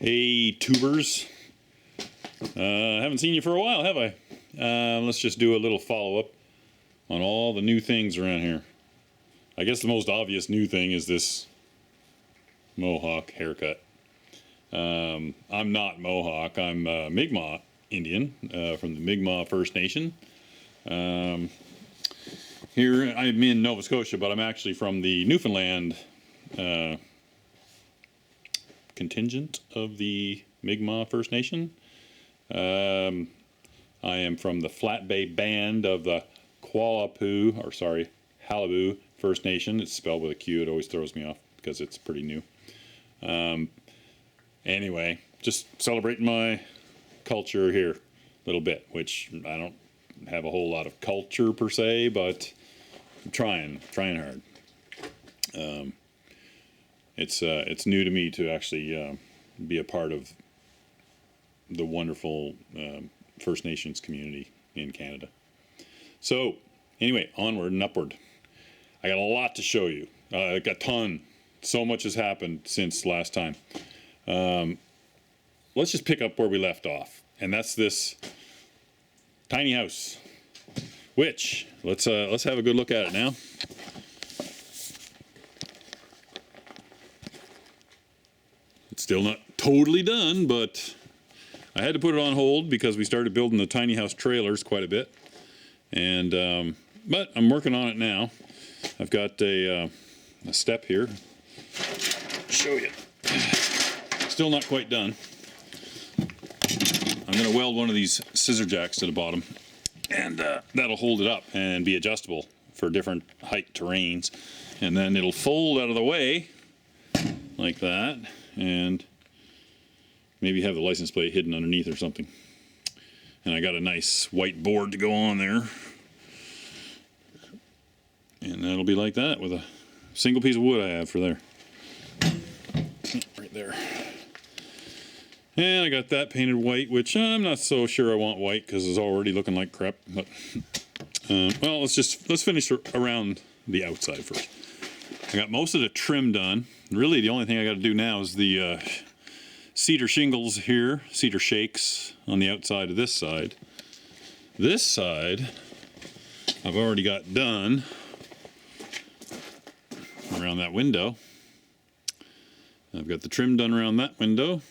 Hey, tubers. Haven't seen you for a while, have I? Let's just do a little follow-up on all the new things around here. I guess the most obvious new thing is this Mohawk haircut. I'm not Mohawk. I'm Mi'kmaq Indian from the Mi'kmaq First Nation. Here I'm in Nova Scotia, but I'm actually from the Newfoundland contingent of the Mi'kmaq First Nation. I am from the Flat Bay Band of the Qalipu First Nation. It's spelled with a Q. It always throws me off because it's pretty new. Anyway, just celebrating my culture here a little bit, which I don't have a whole lot of culture per se, but I'm trying hard. It's new to me to actually be a part of the wonderful First Nations community in Canada. So anyway, onward and upward. I got a lot to show you. A ton. So much has happened since last time. Let's just pick up where we left off, and that's this tiny house. Which let's have a good look at it now. It's still not totally done, but I had to put it on hold because we started building the tiny house trailers quite a bit, and but I'm working on it now. I've got a step here. Show you. Still not quite done. I'm going to weld one of these scissor jacks to the bottom, and that'll hold it up and be adjustable for different height terrains, and then it'll fold out of the way like that, and maybe have the license plate hidden underneath or something. And I got a nice white board to go on there, and that'll be like that with a single piece of wood I have for there. Right there. And I got that painted white, which I'm not so sure I want white because it's already looking like crap. But well, let's finish around the outside first. I got most of the trim done. Really, the only thing I got to do now is the cedar shingles here, cedar shakes on the outside of this side. This side, I've already got done around that window. I've got the trim done around that window.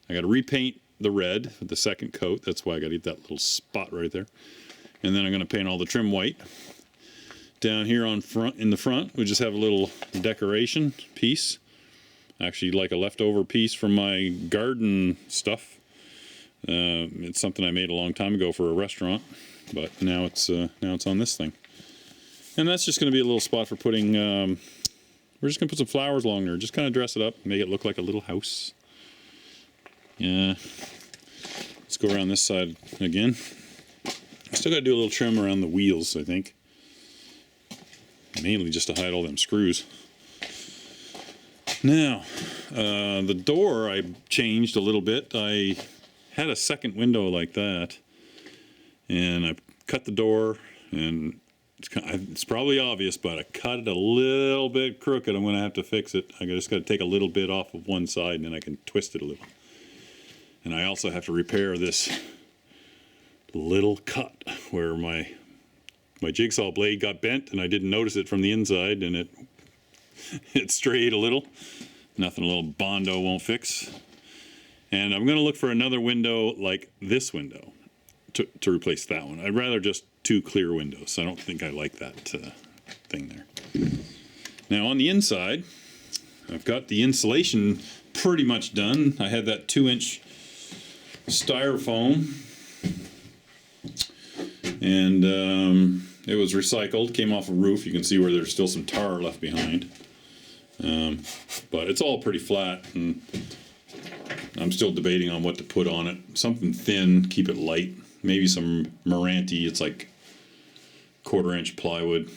I got to repaint the red with the second coat. That's why I got to get that little spot right there. And then I'm going to paint all the trim white. Down here in the front, we just have a little decoration piece. Actually, like a leftover piece from my garden stuff. It's something I made a long time ago for a restaurant, but now it's on this thing. And that's just going to be a little spot for putting. We're just going to put some flowers along there, just kind of dress it up, make it look like a little house. Yeah. Let's go around this side again. I still got to do a little trim around the wheels, I think. Mainly just to hide all them screws. Now, the door I changed a little bit. I had a second window like that, and I cut the door, and it's probably obvious, but I cut it a little bit crooked. I'm going to have to fix it. I just got to take a little bit off of one side, and then I can twist it a little. And I also have to repair this little cut where my jigsaw blade got bent, and I didn't notice it from the inside, and it strayed a little. Nothing a little Bondo won't fix. And I'm going to look for another window like this window to replace that one. I'd rather just two clear windows. I don't think I like that thing there. Now on the inside, I've got the insulation pretty much done. I had that 2-inch styrofoam, and it was recycled, came off a roof. You can see where there's still some tar left behind, but it's all pretty flat, and I'm still debating on what to put on it. Something thin, keep it light. Maybe some Meranti. It's like 1/4-inch plywood,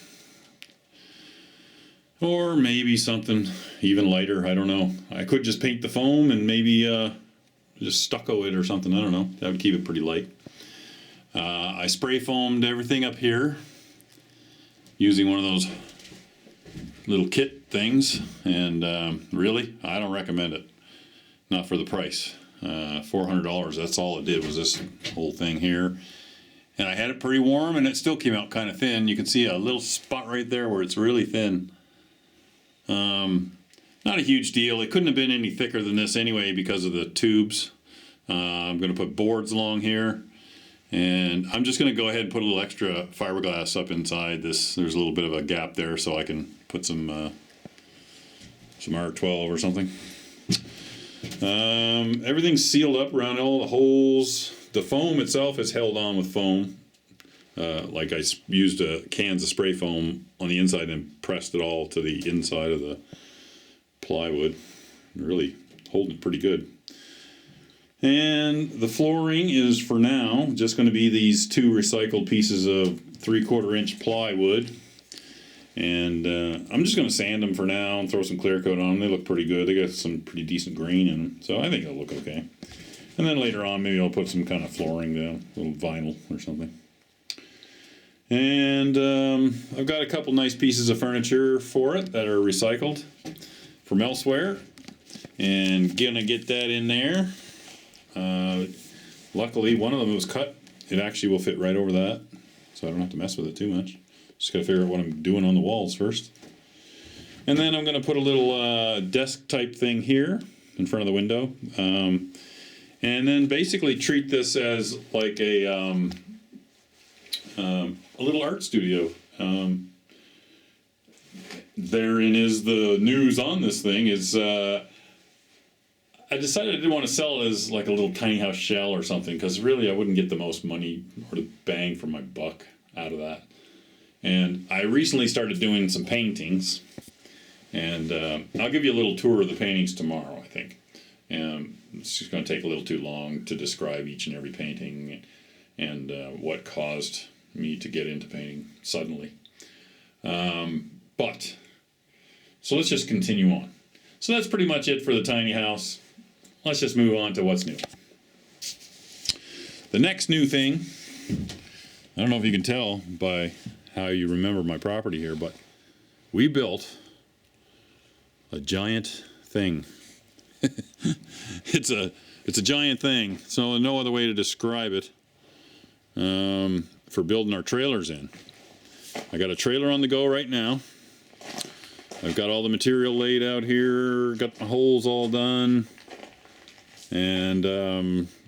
or maybe something even lighter. I don't know. I could just paint the foam and maybe just stucco it or something. I don't know. That would keep it pretty light. I spray foamed everything up here using one of those little kit things, and really, I don't recommend it. not for the price. $400, that's all it did was this whole thing here. And I had it pretty warm and it still came out kind of thin. You can see a little spot right there where it's really thin. Not a huge deal. It couldn't have been any thicker than this anyway because of the tubes. I'm going to put boards along here. And I'm just going to go ahead and put a little extra fiberglass up inside this. There's a little bit of a gap there so I can put some R12 or something. Everything's sealed up around all the holes. The foam itself is held on with foam. Like I used cans of spray foam on the inside and pressed it all to the inside of the plywood. Really holding it pretty good. And the flooring is for now just going to be these 2 recycled pieces of 3/4 inch plywood. And I'm just going to sand them for now and throw some clear coat on them. They look pretty good. They got some pretty decent grain in them. So I think it'll look okay. And then later on, maybe I'll put some kind of flooring down, a little vinyl or something. And I've got a couple nice pieces of furniture for it that are recycled from elsewhere. And gonna get that in there. Luckily, one of them was cut. It actually will fit right over that. So I don't have to mess with it too much. Just gotta figure out what I'm doing on the walls first. And then I'm gonna put a little desk type thing here in front of the window. And then basically treat this as like a little art studio. Therein is the news on this thing is I decided I didn't want to sell it as like a little tiny house shell or something because really I wouldn't get the most money or the bang for my buck out of that. And I recently started doing some paintings, and I'll give you a little tour of the paintings tomorrow, I think. It's just going to take a little too long to describe each and every painting and what caused me to get into painting suddenly. But, so let's just continue on. So that's pretty much it for the tiny house. Let's just move on to what's new. The next new thing, I don't know if you can tell by how you remember my property here, but we built a giant thing. It's a giant thing, so no other way to describe it for building our trailers in. I got a trailer on the go right now. I've got all the material laid out here, got my holes all done, and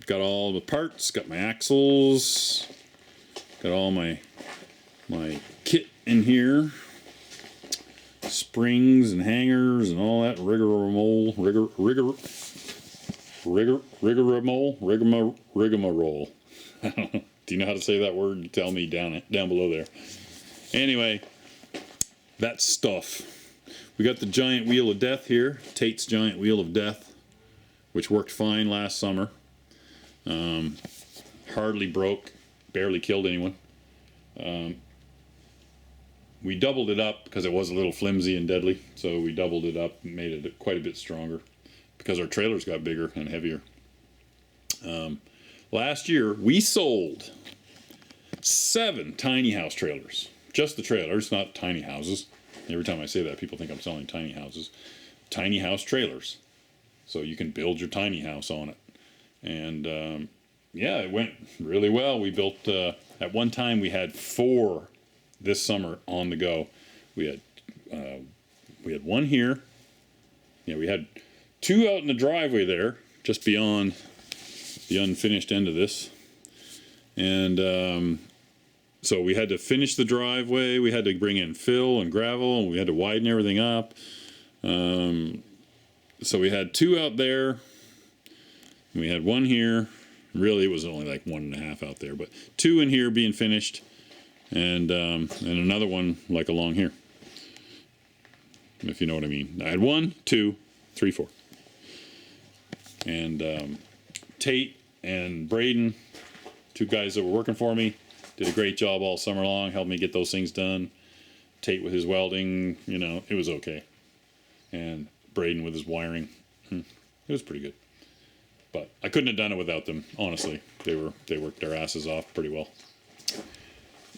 got all the parts, got my axles, got all my kit in here, springs and hangers and all that rigmarole. Do you know how to say that word? Tell me down below there. Anyway, that stuff. We got the giant wheel of death here, Tate's giant wheel of death, which worked fine last summer. Hardly broke, barely killed anyone. We doubled it up because it was a little flimsy and deadly, so we doubled it up and made it quite a bit stronger because our trailers got bigger and heavier. Last year, we sold 7 tiny house trailers. Just the trailers, not tiny houses. Every time I say that, people think I'm selling tiny houses. Tiny house trailers. So you can build your tiny house on it. And yeah, it went really well. We built, at one time we had 4 this summer on the go. We had one here. Yeah, we had 2 out in the driveway there, just beyond the unfinished end of this. And so we had to finish the driveway. We had to bring in fill and gravel, and we had to widen everything up. So we had 2 out there, and we had 1 here. Really, it was only like 1.5 out there, but 2 in here being finished, and another one like along here, if you know what I mean. I had 1, 2, 3, 4. And Tate and Braden, 2 guys that were working for me, did a great job all summer long, helped me get those things done. Tate with his welding, you know, it was okay. And Braden with his wiring, it was pretty good. But I couldn't have done it without them, honestly. They worked their asses off pretty well.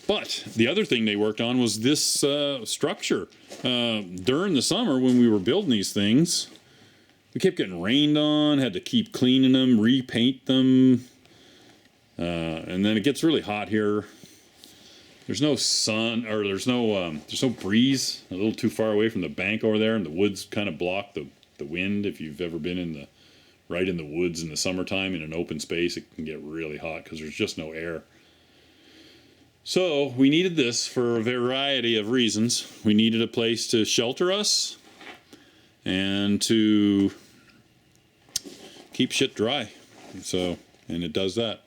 But the other thing they worked on was this structure. During the summer when we were building these things, we kept getting rained on, had to keep cleaning them, repaint them. And then it gets really hot here. There's no sun, or there's no breeze. A little too far away from the bank over there, and the woods kind of block the wind. If you've ever been right in the woods in the summertime in an open space, it can get really hot because there's just no air. So we needed this for a variety of reasons. We needed a place to shelter us and to keep shit dry. So, and it does that.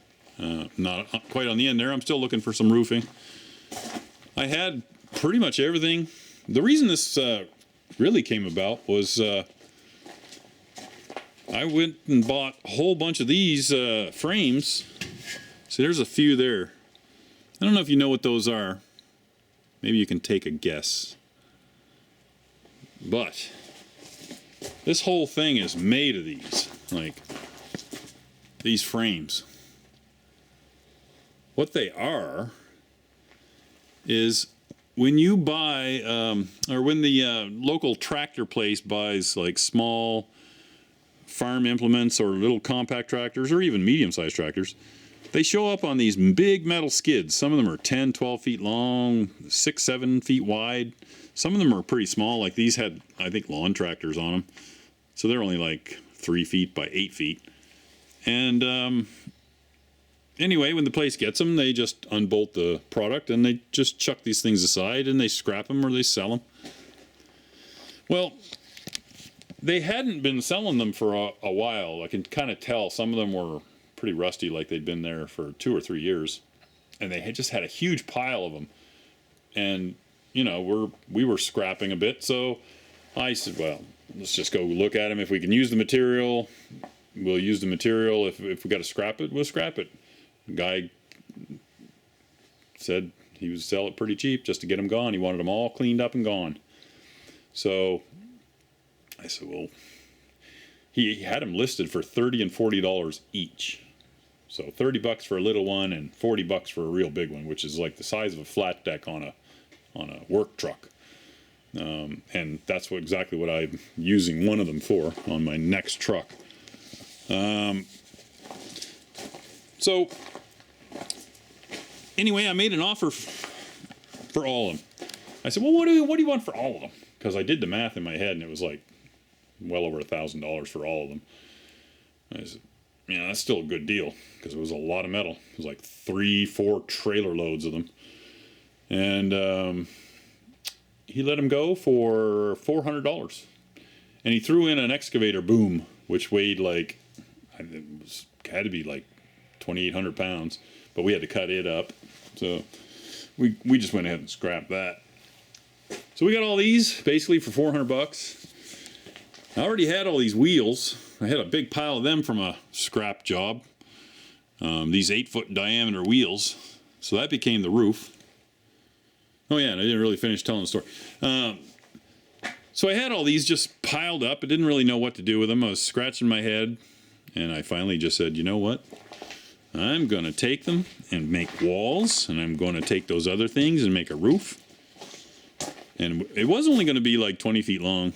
Not quite on the end there. I'm still looking for some roofing. I had pretty much everything. The reason this really came about was I went and bought a whole bunch of these frames. See, there's a few there. I don't know if you know what those are. Maybe you can take a guess. But this whole thing is made of these, like these frames. What they are is when you buy, or when the local tractor place buys like small farm implements or little compact tractors or even medium-sized tractors, they show up on these big metal skids. Some of them are 10, 12 feet long, 6, 7 feet wide. Some of them are pretty small, like these had, I think, lawn tractors on them. So they're only like 3 feet by 8 feet. And anyway, when the place gets them, they just unbolt the product and they just chuck these things aside and they scrap them or they sell them. Well, they hadn't been selling them for a while. I can kind of tell some of them were pretty rusty, like they'd been there for 2 or 3 years, and they had just had a huge pile of them. And you know, we were scrapping a bit, so I said, well, let's just go look at them. If we can use the material, we'll use the material. If we got to scrap it, we'll scrap it. The guy said he would sell it pretty cheap just to get them gone. He wanted them all cleaned up and gone. So I said, well, he had them listed for $30 and $40 each. So $30 for a little one and $40 for a real big one, which is like the size of a flat deck on a work truck. And that's exactly what I'm using one of them for on my next truck. So anyway, I made an offer for all of them. I said, well, what do you want for all of them? Because I did the math in my head, and it was like well over $1,000 for all of them. I said, yeah, that's still a good deal because it was a lot of metal. It was like 3-4 trailer loads of them. And he let them go for $400. And he threw in an excavator boom, which weighed like, had to be like 2,800 pounds, but we had to cut it up. So we just went ahead and scrapped that. So we got all these basically for $400. I already had all these wheels. I had a big pile of them from a scrap job. These 8-foot diameter wheels. So that became the roof. Oh yeah, and I didn't really finish telling the story. So I had all these just piled up. I didn't really know what to do with them. I was scratching my head, and I finally just said, you know what? I'm going to take them and make walls, and I'm going to take those other things and make a roof. And it was only going to be like 20 feet long.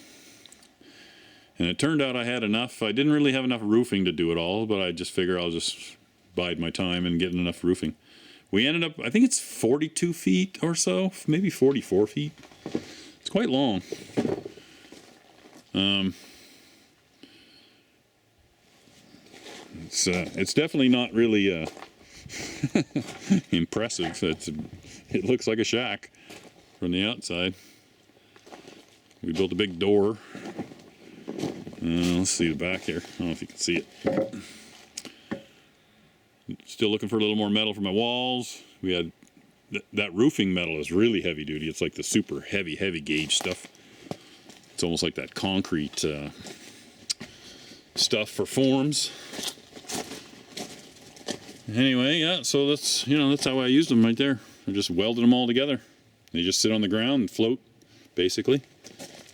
And it turned out I had enough. I didn't really have enough roofing to do it all, but I just figure I'll just bide my time and get enough roofing. We ended up, I think it's 42 feet or so, maybe 44 feet. It's quite long. It's definitely not really impressive. It looks like a shack from the outside. We built a big door. Let's see the back here. I don't know if you can see it. Still looking for a little more metal for my walls. We had that roofing metal is really heavy duty. It's like the super heavy gauge stuff. It's almost like that concrete stuff for forms. Anyway, yeah, so that's how I used them right there. I just welded them all together. They just sit on the ground and float, basically.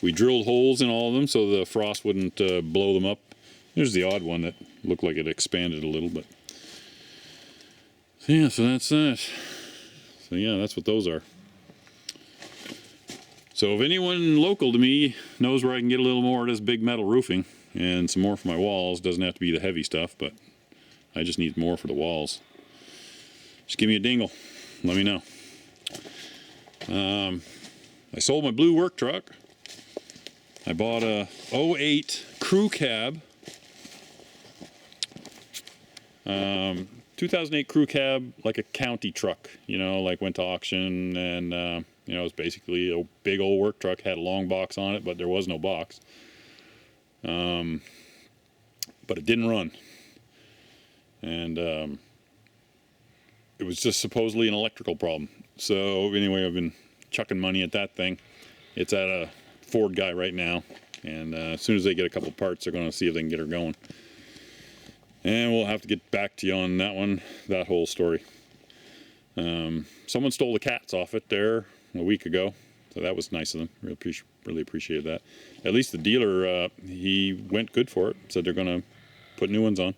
We drilled holes in all of them so the frost wouldn't blow them up. There's the odd one that looked like it expanded a little, but so yeah, so that's that. So yeah, that's what those are. So if anyone local to me knows where I can get a little more of this big metal roofing, and some more for my walls. Doesn't have to be the heavy stuff, but I just need more for the walls. Just give me a dingle. Let me know. I sold my blue work truck. I bought a 08 crew cab. 2008 crew cab, like a county truck, you know, like went to auction, and you know, it was basically a big old work truck, had a long box on it, but there was no box. But it didn't run. And it was just supposedly an electrical problem. So anyway, I've been chucking money at that thing. It's at a Ford guy right now, and as soon as they get a couple parts, they're going to see if they can get her going. And we'll have to get back to you on that one, that whole story. Someone stole the cats off it there a week ago, so that was nice of them. Really appreciated that. At least the dealer, he went good for it. Said they're going to put new ones on,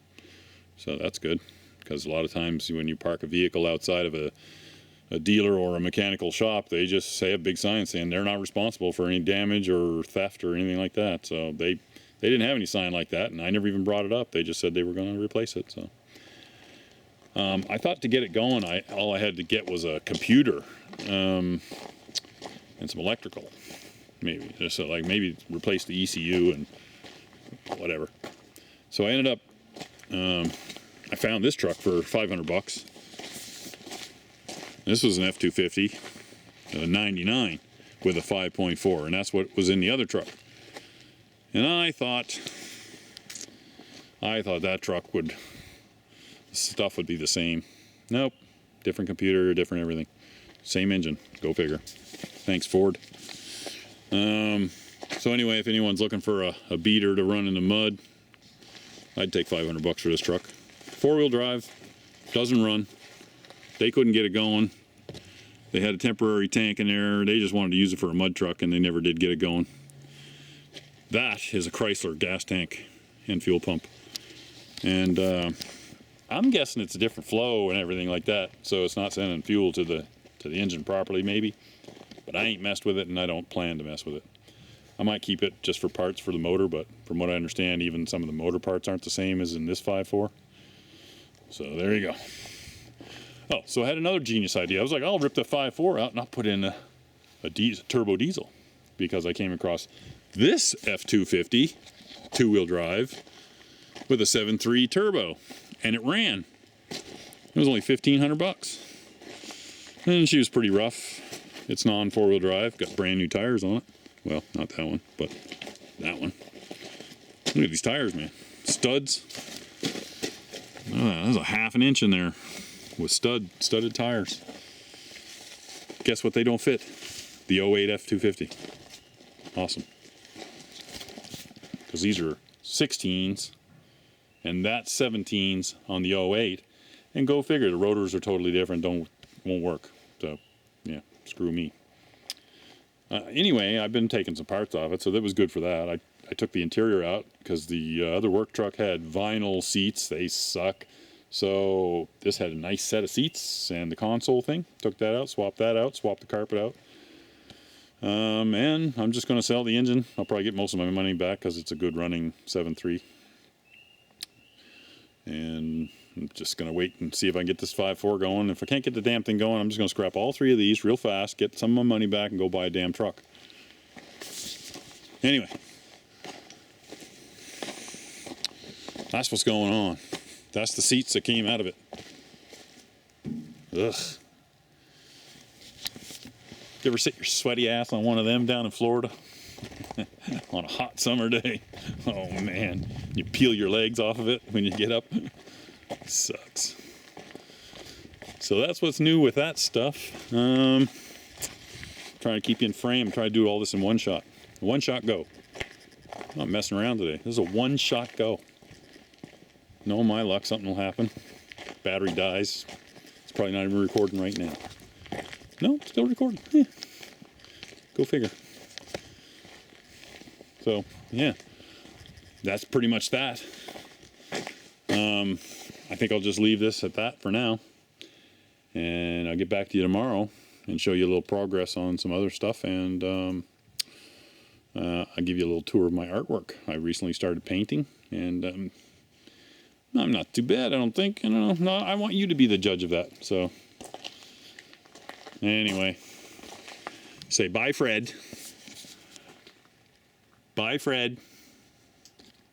so that's good. Because a lot of times when you park a vehicle outside of a dealer or a mechanical shop, they just say a big sign saying they're not responsible for any damage or theft or anything like that. So they didn't have any sign like that, and I never even brought it up. They just said they were going to replace it. So I thought to get it going, all I had to get was a computer and some electrical, maybe just like maybe replace the ECU and whatever. So I ended up I found this truck for $500. This was an F-250 99 with a 5.4, and that's what was in the other truck. And I thought that truck would, stuff would be the same. Nope, different computer, different everything. Same engine, go figure. Thanks, Ford. So anyway, if anyone's looking for a beater to run in the mud, I'd take $500 for this truck. 4-wheel drive, doesn't run. They couldn't get it going. They had a temporary tank in there. They just wanted to use it for a mud truck, and they never did get it going. That is a Chrysler gas tank and fuel pump. And I'm guessing it's a different flow and everything like that, so it's not sending fuel to the engine properly, maybe. But I ain't messed with it, and I don't plan to mess with it. I might keep it just for parts for the motor, but from what I understand, even some of the motor parts aren't the same as in this 5.4. So there you go. Oh, so I had another genius idea. I was like, I'll rip the 5.4 out and I'll put in a turbo diesel, because I came across this F-250 two-wheel drive with a 7.3 turbo, and it ran. It was only $1,500, and she was pretty rough. It's non-4-wheel drive, got brand new tires on it. Well, not that one, but that one. Look at these tires, man. Studs. Oh, there's a 1/2 inch in there with studded tires. Guess what they don't fit? The 08 F-250. Awesome. Because these are 16s, and that's 17s on the 08. And go figure, the rotors are totally different, won't work. So, yeah, screw me. Anyway, I've been taking some parts off it, so that was good for that. I took the interior out because the other work truck had vinyl seats. They suck. So this had a nice set of seats, and the console thing, took that out, swapped the carpet out. And I'm just going to sell the engine. I'll probably get most of my money back because it's a good running 7.3. And I'm just going to wait and see if I can get this 5.4 going. If I can't get the damn thing going, I'm just going to scrap all 3 of these real fast, get some of my money back, and go buy a damn truck. Anyway, that's what's going on. That's the seats that came out of it. Ugh. You ever sit your sweaty ass on one of them down in Florida? On a hot summer day? Oh man, you peel your legs off of it when you get up. Sucks. So that's what's new with that stuff. Trying to keep you in frame, try to do all this in one shot. One shot go. I'm not messing around today. This is a one shot go. No, my luck, something will happen. Battery dies. It's probably not even recording right now. No, still recording. Yeah. Go figure. So, yeah. That's pretty much that. I think I'll just leave this at that for now. And I'll get back to you tomorrow and show you a little progress on some other stuff. And I'll give you a little tour of my artwork. I recently started painting, and I'm not too bad, I don't think. I don't know. No, I want you to be the judge of that. So, anyway, say bye, Fred. Bye, Fred.